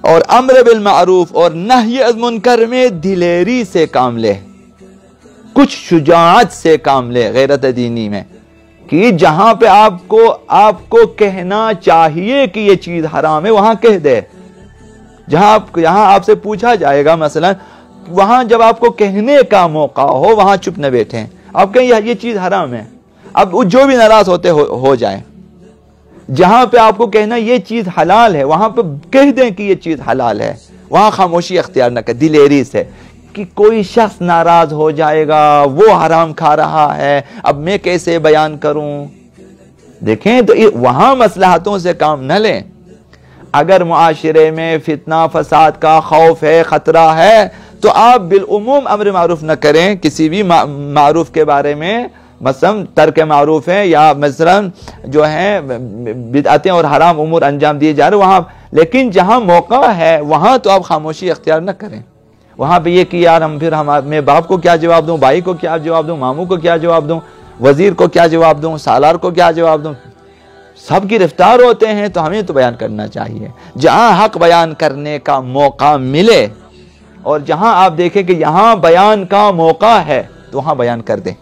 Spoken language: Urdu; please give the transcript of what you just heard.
اور امر بالمعروف اور نہی از منکر میں دلیری سے کام لے، کچھ شجاعت سے کام لے غیرت دینی میں، کہ جہاں پہ آپ کو کہنا چاہیے کہ یہ چیز حرام ہے وہاں کہہ دے، جہاں آپ سے پوچھا جائے گا مثلا، وہاں جب آپ کو کہنے کا موقع ہو وہاں چپ نہ بیٹھیں، آپ کہیں یہ چیز حرام ہے، اب جو بھی ناراض ہوتے ہو جائیں، جہاں پہ آپ کو کہنا یہ چیز حلال ہے وہاں پہ کہہ دیں کہ یہ چیز حلال ہے، وہاں خاموشی اختیار نہ کریں دلیری سے، کہ کوئی شخص ناراض ہو جائے گا وہ حرام کھا رہا ہے اب میں کیسے بیان کروں۔ دیکھیں تو وہاں مصلحتوں سے کام نہ لیں، اگر معاشرے میں فتنہ فساد کا خوف ہے، خطرہ ہے، تو آپ بالعموم امر معروف نہ کریں کسی بھی معروف کے بارے میں، مثلا ترک معروف ہے یا مثلا جو ہے بدعتیں اور حرام امور انجام دیے جا رہے وہاں، لیکن جہاں موقع ہے وہاں تو آپ خاموشی اختیار نہ کریں، وہاں پہ یہ کہ یار میں باپ کو کیا جواب دوں، بھائی کو کیا جواب دوں، ماموں کو کیا جواب دوں، وزیر کو کیا جواب دوں، سالار کو کیا جواب دوں، سب گرفتار ہوتے ہیں تو ہمیں تو بیان کرنا چاہیے، جہاں حق بیان کرنے کا موقع ملے اور جہاں آپ دیکھیں کہ یہاں بیان کا موقع ہے تو وہاں بیان کر دیں۔